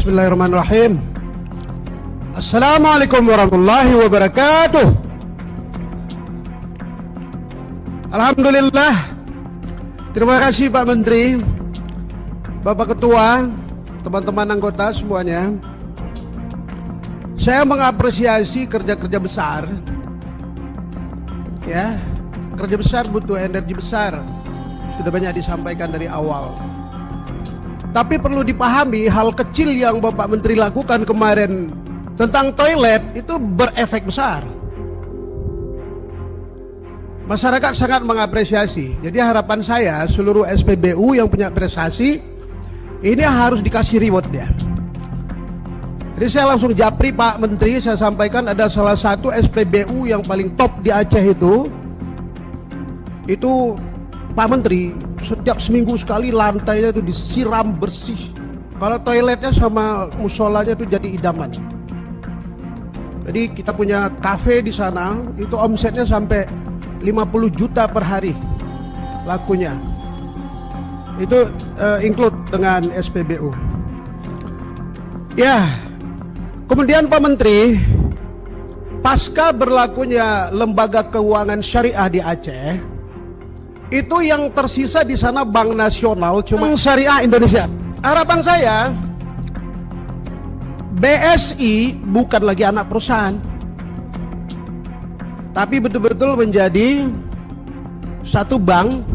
Bismillahirrahmanirrahim. Assalamualaikum warahmatullahi wabarakatuh. Alhamdulillah. Terima kasih Pak Menteri, Bapak Ketua, teman-teman anggota semuanya. Saya mengapresiasi kerja-kerja besar. Ya, kerja besar butuh energi besar. Sudah banyak disampaikan dari awal. Tapi perlu dipahami hal kecil yang Bapak Menteri lakukan kemarin tentang toilet itu berefek besar. Masyarakat sangat mengapresiasi. Jadi harapan saya seluruh SPBU yang punya prestasi ini harus dikasih reward dia. Jadi saya langsung japri Pak Menteri, saya sampaikan ada salah satu SPBU yang paling top di Aceh itu Pak Menteri, setiap seminggu sekali lantainya itu disiram bersih. Kalau toiletnya sama musolanya itu jadi idaman. Jadi kita punya kafe di sana, itu omsetnya sampai 50 juta per hari lakunya. Itu include dengan SPBU. Ya, kemudian Pak Menteri, pasca berlakunya lembaga keuangan syariah di Aceh, itu yang tersisa di sana Bank Nasional cuma Syariah Indonesia. Harapan saya BSI bukan lagi anak perusahaan, tapi betul-betul menjadi satu bank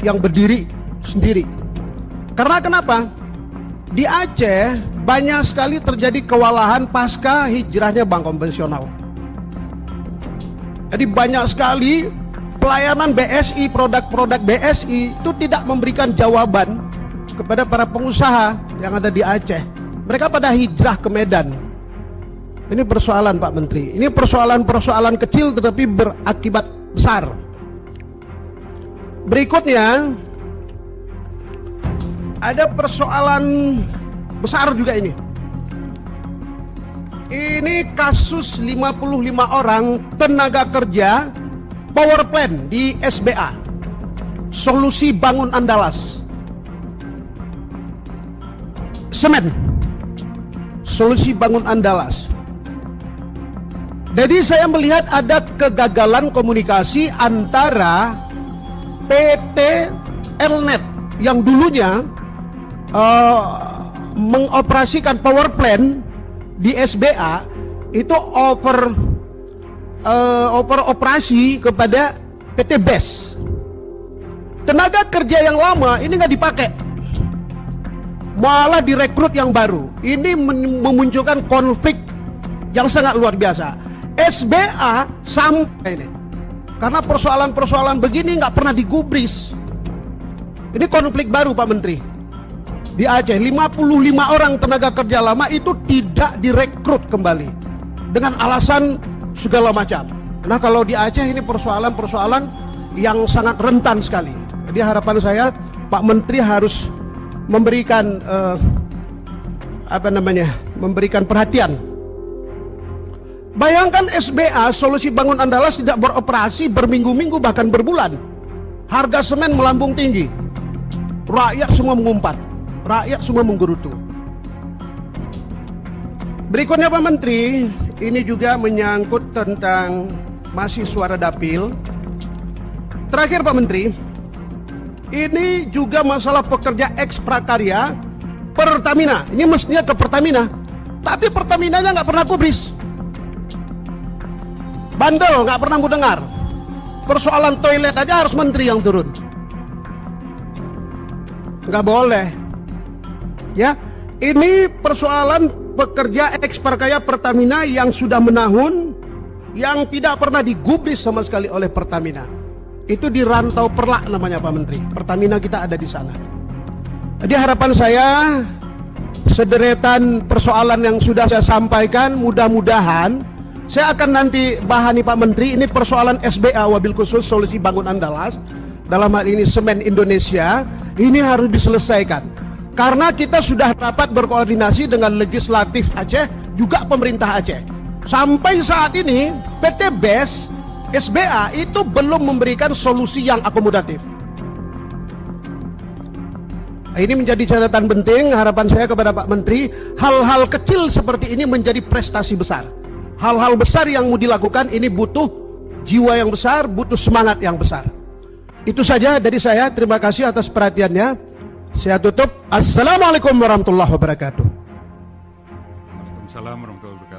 yang berdiri sendiri. Karena kenapa? Di Aceh banyak sekali terjadi kewalahan pasca hijrahnya bank konvensional. Jadi banyak sekali pelayanan BSI, produk-produk BSI itu tidak memberikan jawaban kepada para pengusaha yang ada di Aceh. Mereka pada hijrah ke Medan. Ini persoalan Pak Menteri. Ini persoalan-persoalan kecil tetapi berakibat besar. Berikutnya ada persoalan besar juga ini. Ini kasus 55 orang tenaga kerja power plant di SBA, Solusi Bangun Andalas, semen, Solusi Bangun Andalas. Jadi saya melihat ada kegagalan komunikasi antara PT Elnet yang dulunya mengoperasikan power plant di SBA itu operasi kepada PT BES. Tenaga kerja yang lama ini nggak dipakai, malah direkrut yang baru. Ini memunculkan konflik yang sangat luar biasa. SBA sampai ini karena persoalan-persoalan begini nggak pernah digubris. Ini konflik baru Pak Menteri. Di Aceh 55 orang tenaga kerja lama itu tidak direkrut kembali dengan alasan segala macam. Nah kalau di Aceh ini persoalan-persoalan yang sangat rentan sekali. Jadi harapan saya Pak Menteri harus memberikan memberikan perhatian. Bayangkan SBA Solusi Bangun Andalas tidak beroperasi berminggu-minggu bahkan berbulan. Harga semen melambung tinggi. Rakyat semua mengumpat, rakyat semua menggerutu. Berikutnya Pak Menteri, ini juga menyangkut tentang masih suara dapil. Terakhir Pak Menteri, ini juga masalah pekerja eks prakarya Pertamina. Ini mestinya ke Pertamina, tapi Pertaminanya nggak pernah kubris. Bandel, nggak pernah mau dengar. Persoalan toilet aja harus menteri yang turun. Nggak boleh. Ya, ini persoalan pekerja eks prakarya Pertamina yang sudah menahun, yang tidak pernah digubris sama sekali oleh Pertamina. Itu di Rantau Perlak namanya Pak Menteri. Pertamina kita ada di sana. Jadi harapan saya sederetan persoalan yang sudah saya sampaikan, mudah-mudahan saya akan nanti bahani Pak Menteri. Ini persoalan SBA wabil khusus Solusi Bangun Andalas, dalam hal ini Semen Indonesia, ini harus diselesaikan. Karena kita sudah rapat berkoordinasi dengan legislatif Aceh, juga pemerintah Aceh. Sampai saat ini PT BES, SBA itu belum memberikan solusi yang akomodatif. Ini menjadi catatan penting. Harapan saya kepada Pak Menteri, hal-hal kecil seperti ini menjadi prestasi besar. Hal-hal besar yang mau dilakukan ini butuh jiwa yang besar, butuh semangat yang besar. Itu saja dari saya. Terima kasih atas perhatiannya. Saya tutup. Assalamualaikum warahmatullahi wabarakatuh. Waalaikumsalam warahmatullahi wabarakatuh.